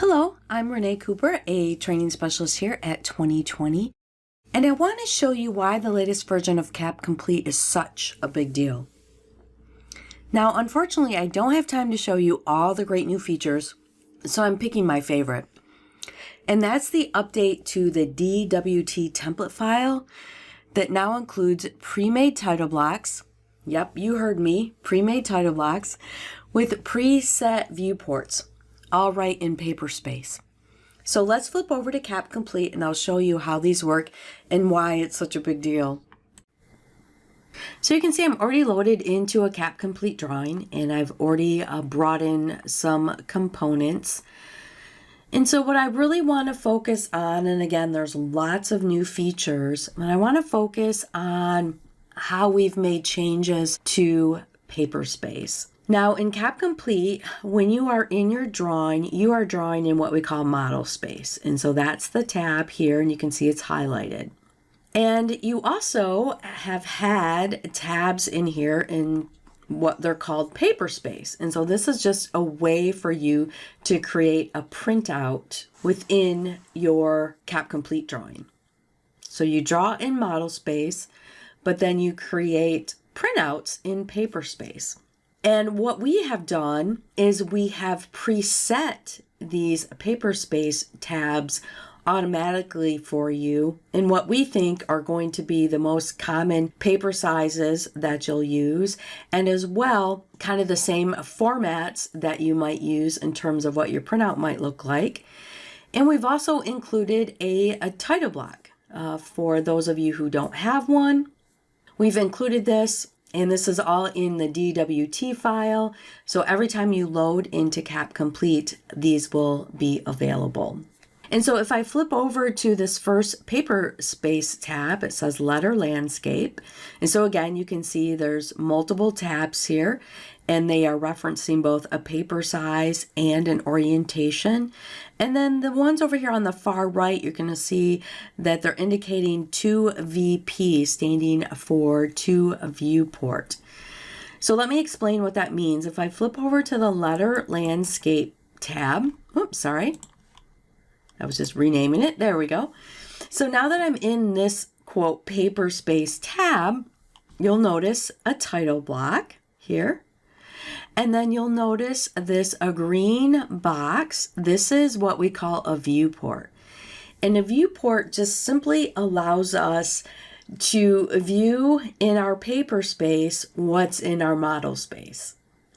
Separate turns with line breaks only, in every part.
Hello, I'm Renee Cooper, a training specialist here at 2020, and I want to show you why the latest version of Cap Complete is such a big deal. Now, unfortunately, I don't have time to show you all the great new features, so I'm picking my favorite. And that's the update to the DWT template file that now includes pre-made title blocks. Yep, you heard me, pre-made title blocks with preset viewports, all right in paper space. So let's flip over to Cap Complete and I'll show you how these work and why it's such a big deal. So you can see I'm already loaded into a Cap Complete drawing and I've already brought in some components. And so what I really want to focus on, and again, there's lots of new features, but I want to focus on how we've made changes to paper space. Now in Cap Complete, when you are in your drawing, you are drawing in what we call model space. And so that's the tab here, and you can see it's highlighted. And you also have had tabs in here in what they're called paper space. And so this is just a way for you to create a printout within your Cap Complete drawing. So you draw in model space, but then you create printouts in paper space. And what we have done is we have preset these paper space tabs automatically for you in what we think are going to be the most common paper sizes that you'll use, and as well kind of the same formats that you might use in terms of what your printout might look like. And we've also included a title block for those of you who don't have one. We've included this, and this is all in the DWT file. So every time you load into Cap Complete, these will be available. And so if I flip over to this first paper space tab, it says letter landscape. And so again, you can see there's multiple tabs here, and they are referencing both a paper size and an orientation. And then the ones over here on the far right, you're going to see that they're indicating 2VP, standing for to viewport. So let me explain what that means. If I flip over to the letter landscape tab, oops, sorry. I was just renaming it. There we go. So now that I'm in this quote paper space tab, you'll notice a title block here. And then you'll notice a green box. This is what we call a viewport. And a viewport just simply allows us to view in our paper space what's in our model space.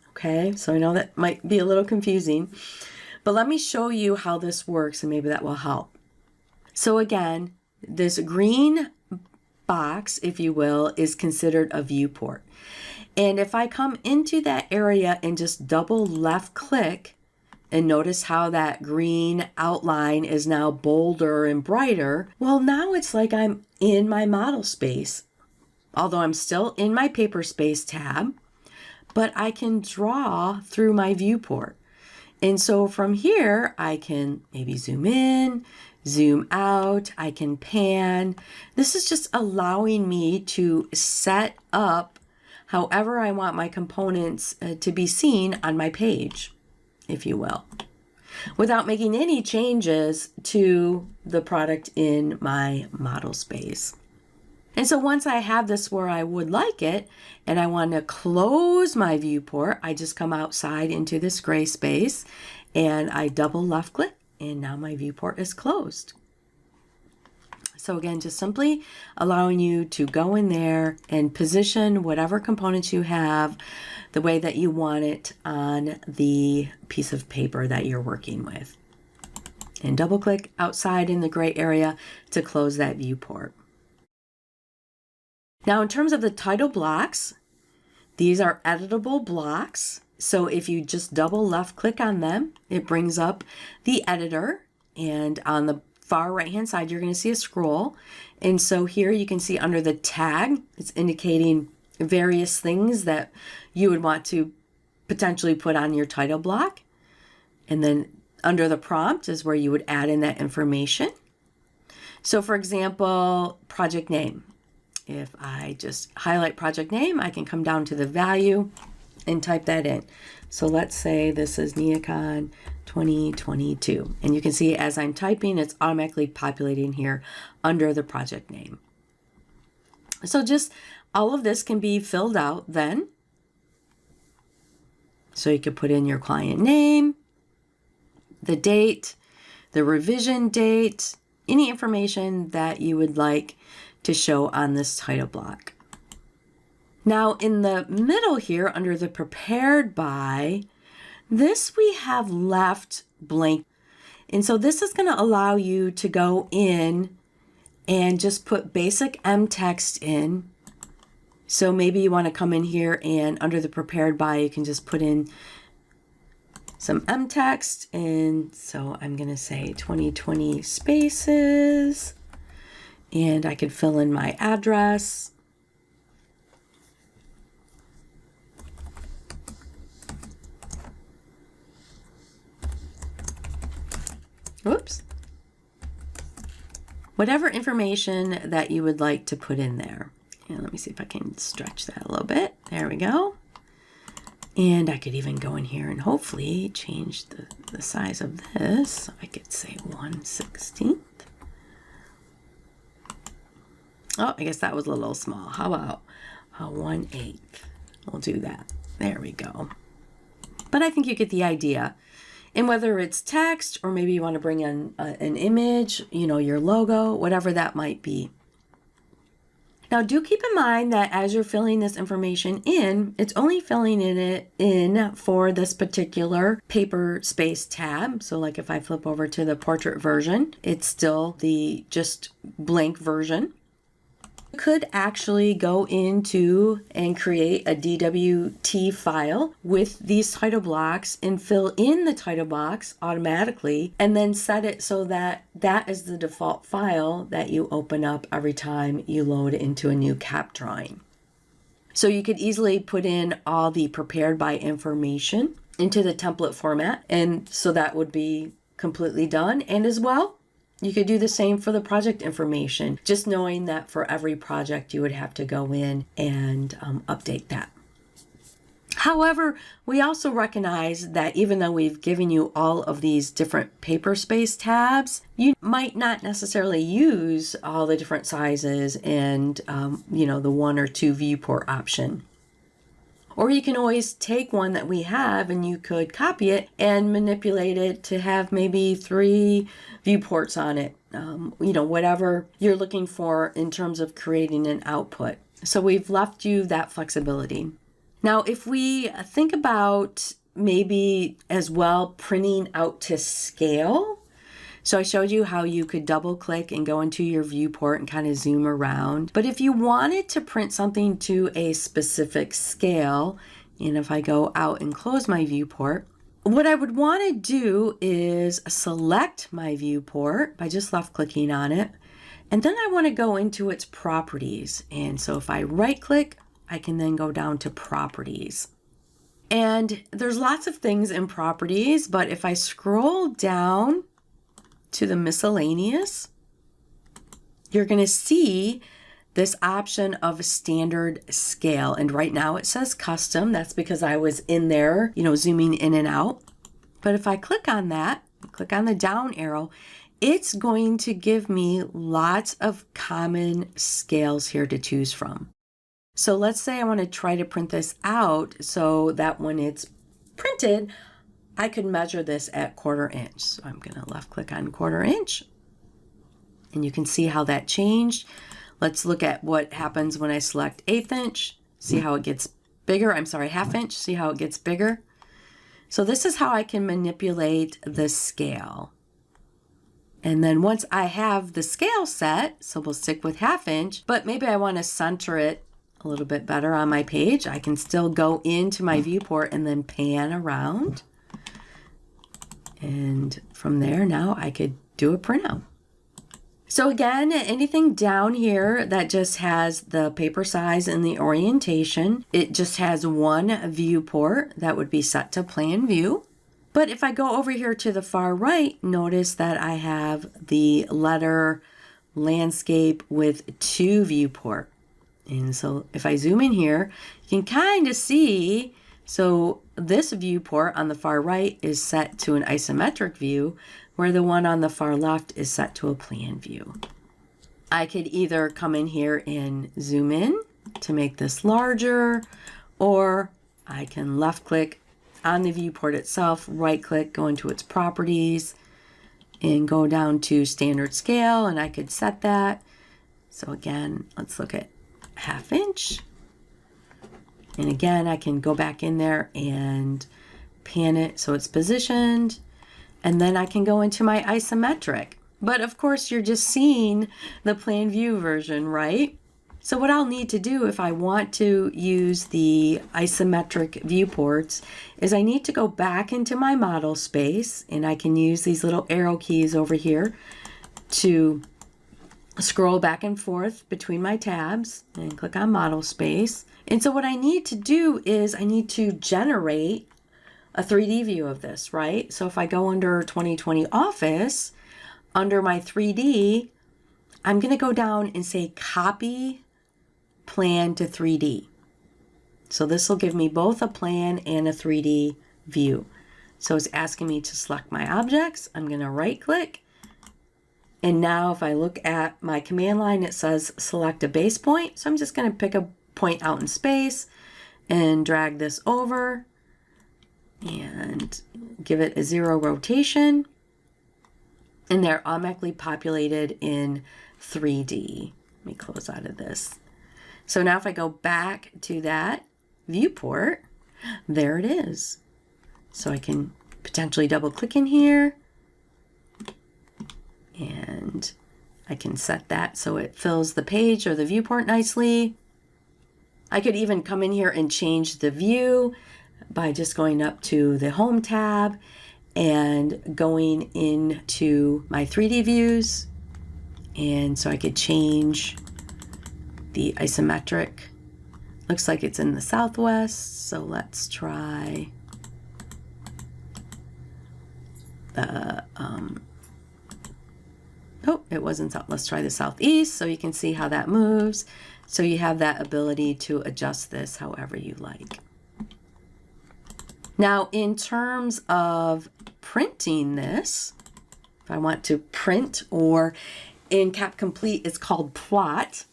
Okay, so I know that might be a little confusing, but let me show you how this works and maybe that will help. So again, this green box, if you will, is considered a viewport. And if I come into that area and just double left click, and notice how that green outline is now bolder and brighter, well, now it's like I'm in my model space, although I'm still in my paper space tab, but I can draw through my viewport. And so from here, I can maybe zoom in, zoom out, I can pan. This is just allowing me to set up however I want my components to be seen on my page, if you will, without making any changes to the product in my model space. And so once I have this where I would like it, and I want to close my viewport, I just come outside into this gray space and I double left click, and now my viewport is closed. So again, just simply allowing you to go in there and position whatever components you have the way that you want it on the piece of paper that you're working with. And double click outside in the gray area to close that viewport. Now in terms of the title blocks, these are editable blocks. So if you just double left click on them, it brings up the editor, and on the far right hand side you're going to see a scroll. And so here you can see under the tag, it's indicating various things that you would want to potentially put on your title block. And then under the prompt is where you would add in that information. So for example, project name. If I just highlight project name, I can come down to the value and type that in. So let's say this is Neocon 2022. And you can see as I'm typing, it's automatically populating here under the project name. So just all of this can be filled out then. So you could put in your client name, the date, the revision date, any information that you would like to show on this title block. Now in the middle here under the prepared by, this we have left blank. And so this is going to allow you to go in and just put basic M text in. So maybe you want to come in here and under the prepared by, you can just put in some M text. And so I'm going to say 2020 spaces, and I could fill in my address. Whoops. Whatever information that you would like to put in there. And let me see if I can stretch that a little bit. There we go. And I could even go in here and hopefully change the size of this. So I could say 1/16. Oh, I guess that was a little small. How about 1/8? We'll do that. There we go. But I think you get the idea. And whether it's text or maybe you want to bring in an image, you know, your logo, whatever that might be. Now do keep in mind that as you're filling this information in, it's only filling it in for this particular paper space tab. So like if I flip over to the portrait version, it's still the just blank version. You could actually go into and create a DWT file with these title blocks and fill in the title box automatically and then set it so that that is the default file that you open up every time you load into a new CAP drawing. So you could easily put in all the prepared by information into the template format, and so that would be completely done. And as well, you could do the same for the project information, just knowing that for every project you would have to go in and update that. However, we also recognize that even though we've given you all of these different paper space tabs, you might not necessarily use all the different sizes and you know, the 1 or 2 viewport option. Or you can always take one that we have and you could copy it and manipulate it to have maybe 3 viewports on it. You know, whatever you're looking for in terms of creating an output. So we've left you that flexibility. Now, if we think about maybe as well printing out to scale. So I showed you how you could double click and go into your viewport and kind of zoom around. But if you wanted to print something to a specific scale, and if I go out and close my viewport, what I would want to do is select my viewport by just left clicking on it. And then I want to go into its properties. And so if I right click, I can then go down to properties. And there's lots of things in properties, but if I scroll down to the miscellaneous, you're going to see this option of standard scale. And right now it says custom. That's because I was in there, you know, zooming in and out. But if I click on that, click on the down arrow, it's going to give me lots of common scales here to choose from. So let's say I want to try to print this out so that when it's printed, I could measure this at 1/4 inch. So I'm going to left click on 1/4 inch. And you can see how that changed. Let's look at what happens when I select 1/8 inch. See how it gets bigger. I'm sorry, 1/2 inch. See how it gets bigger. So this is how I can manipulate the scale. And then once I have the scale set, so we'll stick with 1/2 inch, but maybe I want to center it a little bit better on my page. I can still go into my viewport and then pan around. And from there, now I could do a printout. So again, anything down here that just has the paper size and the orientation, it just has one viewport that would be set to plan view. But if I go over here to the far right, notice that I have the letter landscape with 2 viewport. And so if I zoom in here, you can kind of see So this viewport on the far right is set to an isometric view, where the one on the far left is set to a plan view. I could either come in here and zoom in to make this larger, or I can left click on the viewport itself, right click, go into its properties, and go down to standard scale, and I could set that. So again, let's look at 1/2 inch. And again, I can go back in there and pan it so it's positioned. And then I can go into my isometric. But of course, you're just seeing the plan view version, right? So what I'll need to do if I want to use the isometric viewports is I need to go back into my model space, and I can use these little arrow keys over here to scroll back and forth between my tabs and click on model space. And so what I need to do is I need to generate a 3D view of this, right? So if I go under 2020 Office, under my 3D, I'm going to go down and say copy plan to 3D. So this will give me both a plan and a 3D view. So it's asking me to select my objects. I'm going to right click. And now if I look at my command line, it says select a base point. So I'm just going to pick a point out in space and drag this over and give it a 0 rotation. And they're automatically populated in 3D. Let me close out of this. So now if I go back to that viewport, there it is. So I can potentially double click in here, and I can set that so it fills the page or the viewport nicely. I could even come in here and change the view by just going up to the Home tab and going into my 3D views. And so I could change the isometric. Looks like it's in the southwest, so let's try the, oh, it wasn't south. Let's try the southeast, so you can see how that moves. So you have that ability to adjust this however you like. Now, in terms of printing this, if I want to print, or in Cap Complete, it's called plot.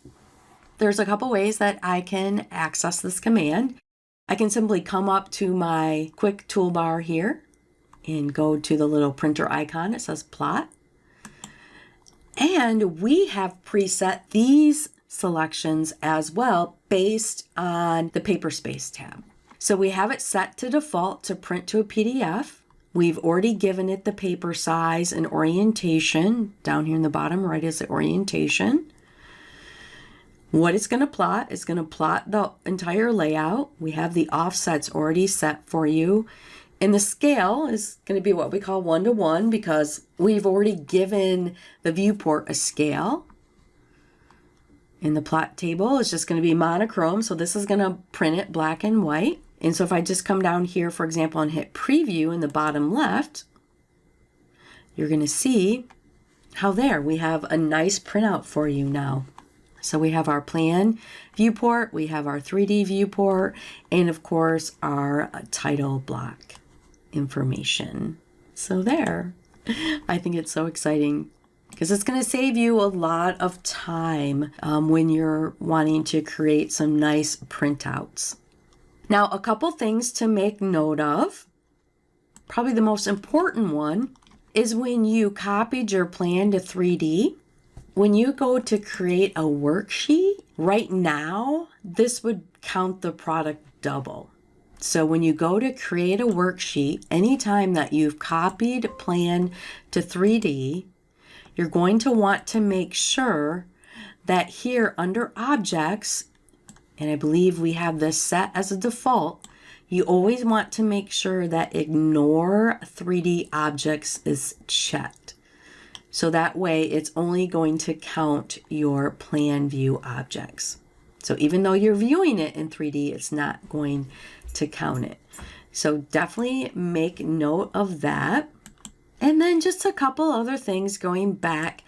There's a couple ways that I can access this command. I can simply come up to my quick toolbar here and go to the little printer icon. It says plot. And we have preset these selections as well based on the paper space tab. So we have it set to default to print to a PDF. We've already given it the paper size and orientation. Down here in the bottom right is the orientation. What it's going to plot is going to plot the entire layout. We have the offsets already set for you. And the scale is going to be what we call 1:1 because we've already given the viewport a scale. And the plot table is just going to be monochrome. So this is going to print it black and white. And so if I just come down here, for example, and hit preview in the bottom left, you're going to see how there we have a nice printout for you now. So we have our plan viewport, we have our 3D viewport, and of course our title block information. So there, I think it's so exciting because it's going to save you a lot of time when you're wanting to create some nice printouts. Now, a couple things to make note of. Probably the most important one is when you copied your plan to 3D. When you go to create a worksheet, right now, this would count the product double. So when you go to create a worksheet, anytime that you've copied plan to 3D, you're going to want to make sure that here under objects, and I believe we have this set as a default, you always want to make sure that ignore 3D objects is checked. So that way it's only going to count your plan view objects. So even though you're viewing it in 3D, it's not going to count it. So definitely make note of that. And then just a couple other things going back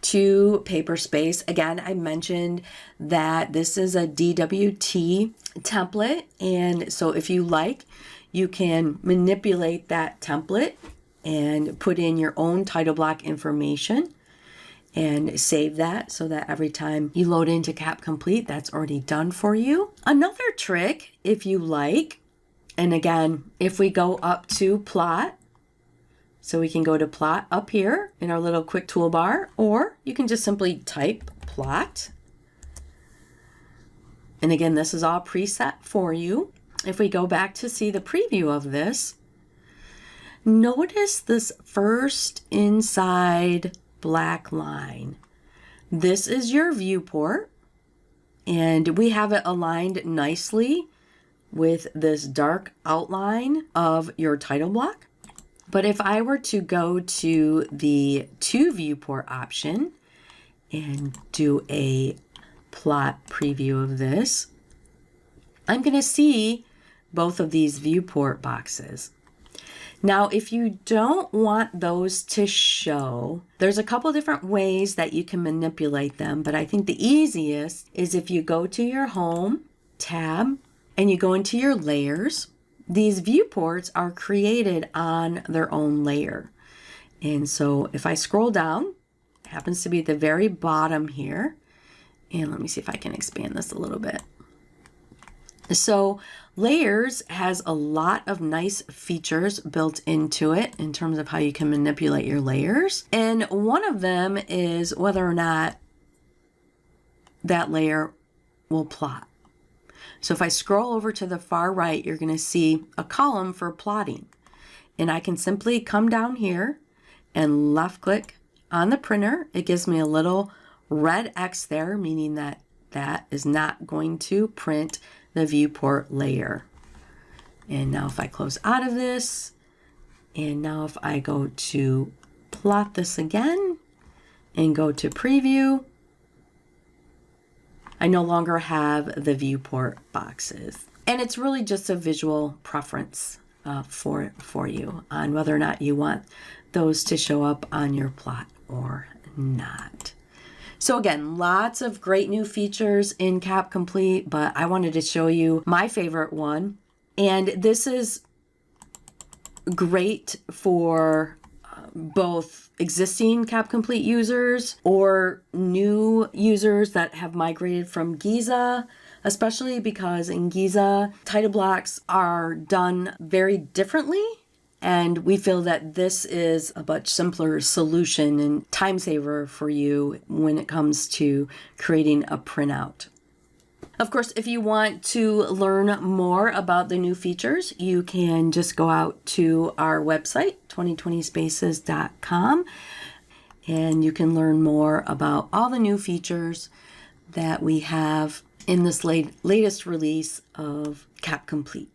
to Paperspace. Again, I mentioned that this is a DWT template. And so if you like, you can manipulate that template and put in your own title block information and save that so that every time you load into Cap Complete, that's already done for you. Another trick, if you like, and again, if we go up to plot, so we can go to plot up here in our little quick toolbar, or you can just simply type plot. And again, this is all preset for you. If we go back to see the preview of this, notice this first inside black line. This is your viewport, and we have it aligned nicely with this dark outline of your title block. But if I were to go to the to viewport option and do a plot preview of this, I'm going to see both of these viewport boxes. Now, if you don't want those to show, there's a couple different ways that you can manipulate them, but I think the easiest is if you go to your Home tab and you go into your layers. These viewports are created on their own layer. And so if I scroll down, it happens to be at the very bottom here. And let me see if I can expand this a little bit. So layers has a lot of nice features built into it in terms of how you can manipulate your layers. And one of them is whether or not that layer will plot. So if I scroll over to the far right, you're going to see a column for plotting. And I can simply come down here and left click on the printer. It gives me a little red X there, meaning that that is not going to print the viewport layer. And now if I close out of this, and now if I go to plot this again and go to preview, I no longer have the viewport boxes. And it's really just a visual preference for you on whether or not you want those to show up on your plot or not. So again, lots of great new features in Cap Complete, but I wanted to show you my favorite one. And this is great for both existing Cap Complete users or new users that have migrated from Giza, especially because in Giza, title blocks are done very differently. And we feel that this is a much simpler solution and time saver for you when it comes to creating a printout. Of course, if you want to learn more about the new features, you can just go out to our website, 2020spaces.com, and you can learn more about all the new features that we have in this latest release of Cap Complete.